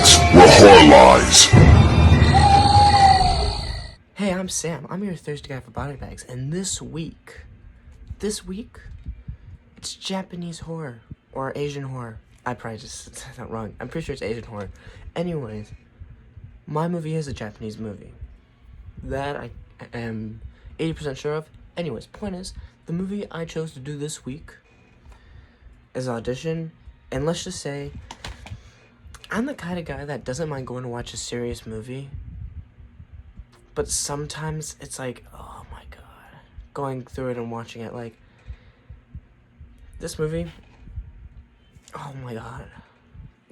BodyBags, where horror lies. Hey, I'm Sam. I'm your thirsty guy for BodyBags, and this week, it's Japanese horror, or Asian horror. I probably just said that wrong. I'm pretty sure it's Asian horror. Anyways, my movie is a Japanese movie. That I am 80% sure of. Anyways, point is, the movie I chose to do this week is Audition, and let's just say, I'm the kind of guy that doesn't mind going to watch a serious movie, but sometimes it's like, oh my god, going through it and watching it, like, this movie, oh my god,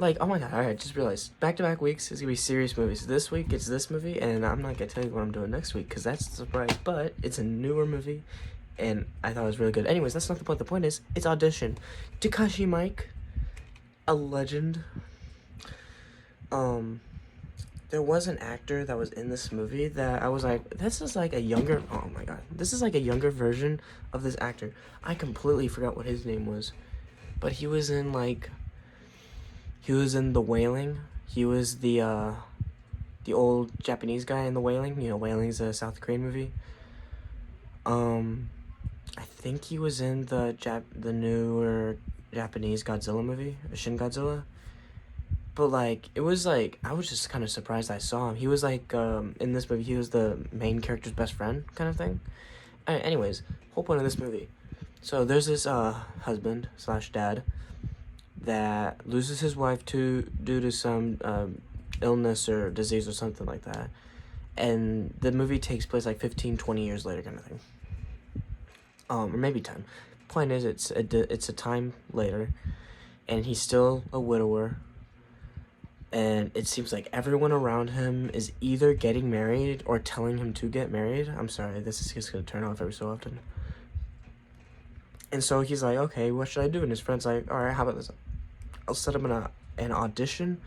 alright, just realized, back-to-back weeks is gonna be serious movies. This week, it's this movie, and I'm not gonna tell you what I'm doing next week, because that's a surprise, but it's a newer movie, and I thought it was really good. Anyways, that's not the point. The point is, it's Audition. Takeshita Miike, a legend. There was an actor that was in this movie that I was like, this is like a younger, oh my god, this is like a younger version of this actor. I completely forgot what his name was, but he was in The Wailing. He was the old Japanese guy in The Wailing. You know, Wailing's a South Korean movie. I think he was in the newer Japanese Godzilla movie, Shin Godzilla. But, like, it was, like, I was just kind of surprised I saw him. He was, like, in this movie, he was the main character's best friend kind of thing. Anyways, whole point of this movie. So, there's this, husband/dad that loses his wife due to some, illness or disease or something like that. And the movie takes place, like, 15, 20 years later kind of thing. Or maybe 10. Point is, it's a time later, and he's still a widower. And it seems like everyone around him is either getting married or telling him to get married. I'm sorry, this is just going to turn off every so often. And so he's like, okay, what should I do? And his friend's like, all right, how about this? I'll set him an audition.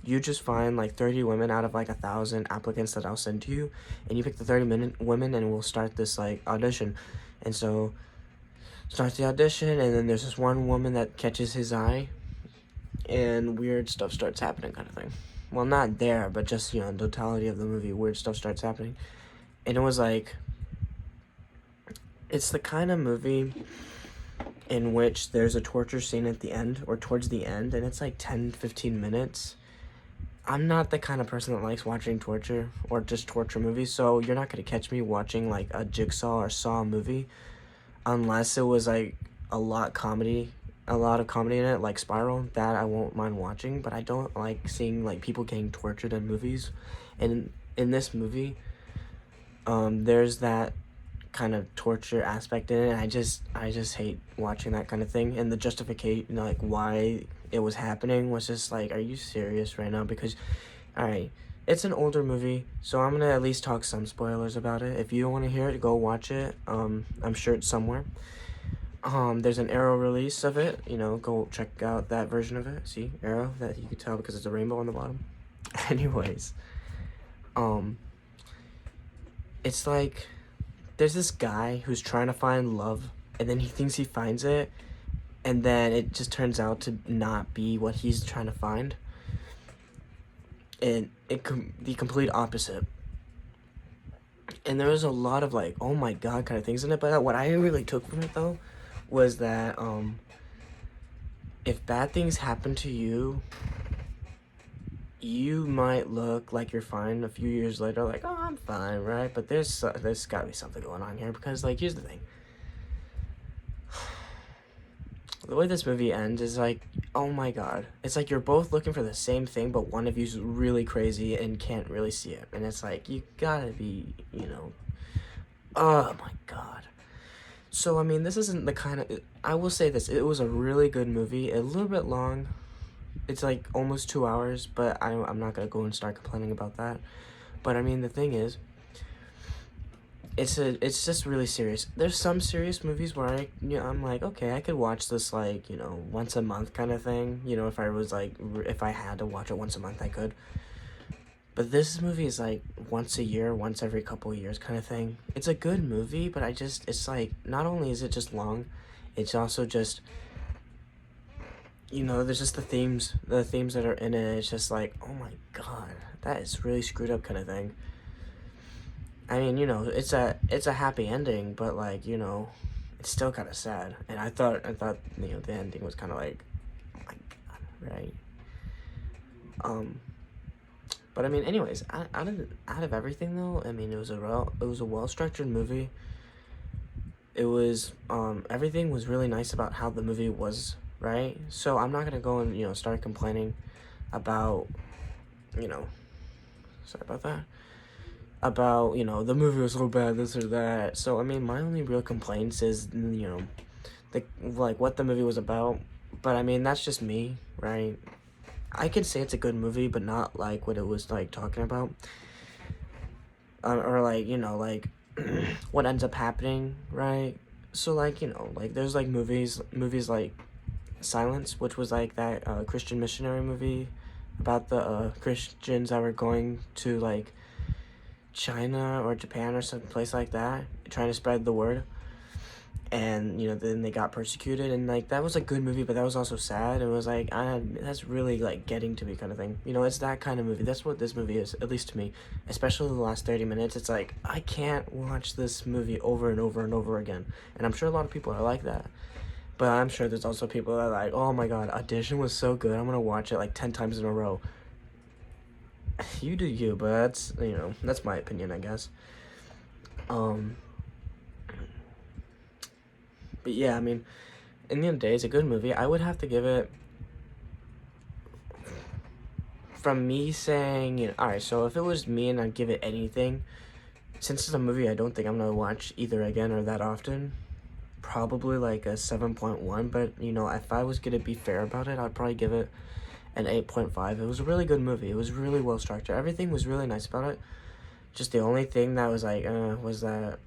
You just find like 30 women out of like 1,000 applicants that I'll send to you. And you pick the 30 women and we'll start this like audition. And so starts the audition, and then there's this one woman that catches his eye. And weird stuff starts happening kind of thing. Well, not there, but just, you know, in totality of the movie, weird stuff starts happening. And it was like, it's the kind of movie in which there's a torture scene at the end, or towards the end, and it's like 10-15 minutes. I'm not the kind of person that likes watching torture, or just torture movies, so you're not going to catch me watching like a Jigsaw or Saw movie, unless it was like a lot of comedy in it, like Spiral. That I won't mind watching, but I don't like seeing like people getting tortured in movies. And in this movie, there's that kind of torture aspect in it. I just hate watching that kind of thing. And the justification, you know, like why it was happening was just like, are you serious right now? Because, alright, it's an older movie, so I'm gonna at least talk some spoilers about it. If you don't want to hear it, go watch it. I'm sure it's somewhere. There's an Arrow release of it, you know, go check out that version of it. See, Arrow, that you can tell because it's a rainbow on the bottom. Anyways, it's like, there's this guy who's trying to find love, and then he thinks he finds it, and then it just turns out to not be what he's trying to find. And the complete opposite. And there was a lot of like, oh my god kind of things in it, but what I really took from it though was that if bad things happen to you, you might look like you're fine a few years later, like, oh, I'm fine, right? But there's gotta be something going on here, because like, here's the thing. The way this movie ends is like, oh my god, it's like you're both looking for the same thing, but one of you's really crazy and can't really see it, and it's like, you gotta be, you know, oh my god. So, I mean, this isn't the kind of, I will say this, it was a really good movie, a little bit long. It's like almost 2 hours, but I'm not gonna go and start complaining about that. But I mean, the thing is, it's just really serious. There's some serious movies where I'm like, okay, I could watch this like, you know, once a month kind of thing. You know, if I had to watch it once a month, I could. But this movie is like once a year, once every couple of years kind of thing. It's a good movie, but it's like, not only is it just long, it's also just, there's just the themes that are in it. It's just like, oh my god, that is really screwed up kind of thing. I mean, it's a happy ending, but like, it's still kind of sad. And I thought, the ending was kind of like, oh my god, right? But I mean, anyways, out of everything though, I mean, it was a well structured movie. It was everything was really nice about how the movie was, right? So I'm not gonna go and start complaining about sorry about that, about the movie was so bad, this or that. So I mean, my only real complaints is like what the movie was about. But I mean, that's just me, right? I could say it's a good movie, but not like what it was like talking about, or like like what ends up happening, right? So like like there's like movies like Silence, which was like that Christian missionary movie about the Christians that were going to like China or Japan or some place like that, trying to spread the word. And then they got persecuted, and like that was a good movie, but that was also sad. It was like that's really like getting to me kind of thing. It's that kind of movie. That's what this movie is, at least to me. Especially the last 30 minutes. It's like I can't watch this movie over and over and over again. And I'm sure a lot of people are like that. But I'm sure there's also people that are like, oh my god, Audition was so good, I'm gonna watch it like 10 times in a row. You do you, but that's that's my opinion, I guess. But yeah, I mean, in the end of the day, it's a good movie. I would have to give it, from me saying, alright, so if it was me and I'd give it anything, since it's a movie I don't think I'm gonna watch either again or that often, probably like a 7.1. But if I was gonna be fair about it, I'd probably give it an 8.5. It was a really good movie. It was really well structured. Everything was really nice about it. Just the only thing that was like was that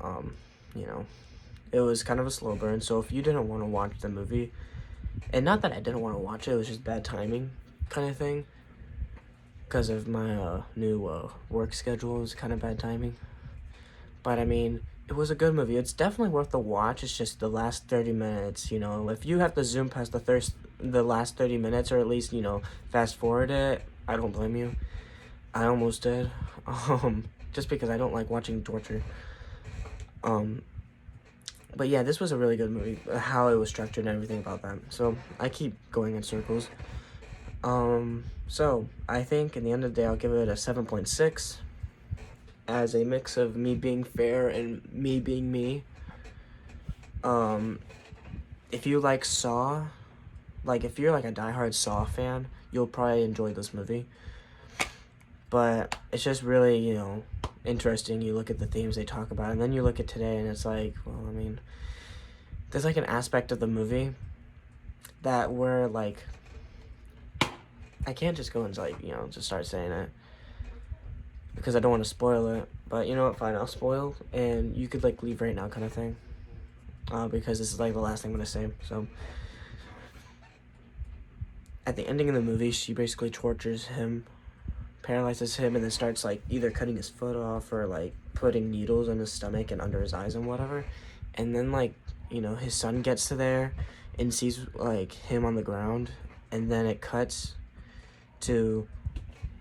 it was kind of a slow burn. So if you didn't want to watch the movie, and not that I didn't want to watch it, it was just bad timing kind of thing, because of my new work schedule. It was kind of bad timing. But I mean, it was a good movie. It's definitely worth the watch. It's just the last 30 minutes, if you have to zoom past the last 30 minutes, or at least, fast forward it, I don't blame you. I almost did. Just because I don't like watching torture. But yeah, this was a really good movie. How it was structured and everything about that. So I keep going in circles. So I think in the end of the day, I'll give it a 7.6. As a mix of me being fair and me being me. If you like Saw, like if you're like a diehard Saw fan, you'll probably enjoy this movie. But it's just really, interesting. You look at the themes they talk about, and then you look at today, and it's like, well, I mean, there's like an aspect of the movie that we're like, I can't just go and like, just start saying it, because I don't want to spoil it. But you know what, fine, I'll spoil, and you could like leave right now kind of thing, because this is like the last thing I'm gonna say. So at the ending of the movie, she basically tortures him, paralyzes him, and then starts like either cutting his foot off or like putting needles in his stomach and under his eyes and whatever. And then like his son gets to there and sees like him on the ground, and then it cuts to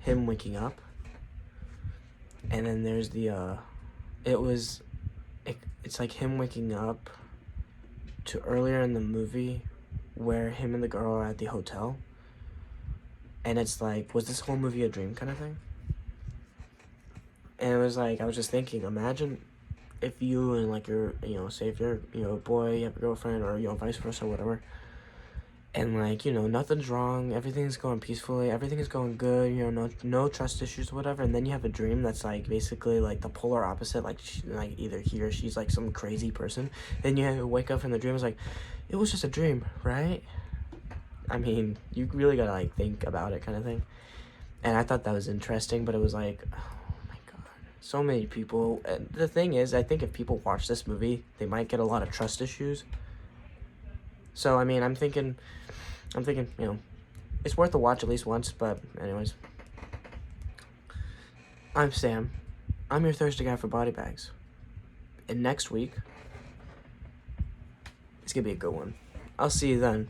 him waking up, and then there's the it's like him waking up to earlier in the movie where him and the girl are at the hotel. And it's like, was this whole movie a dream kind of thing? And it was like, I was just thinking, imagine if you and like your, say if you're, a boy, you have a girlfriend, or, vice versa, or whatever. And like, nothing's wrong, everything's going peacefully, everything is going good, no trust issues, whatever. And then you have a dream that's like basically like the polar opposite, like like either he or she's like some crazy person. Then you wake up from the dream, it's like, it was just a dream, right? I mean, you really gotta like think about it kind of thing. And I thought that was interesting, but it was like, oh my god, so many people. And the thing is, I think if people watch this movie, they might get a lot of trust issues. So I mean, I'm thinking, it's worth a watch at least once. But anyways, I'm Sam. I'm your Thursday guy for BodyBags. And next week, it's gonna be a good one. I'll see you then.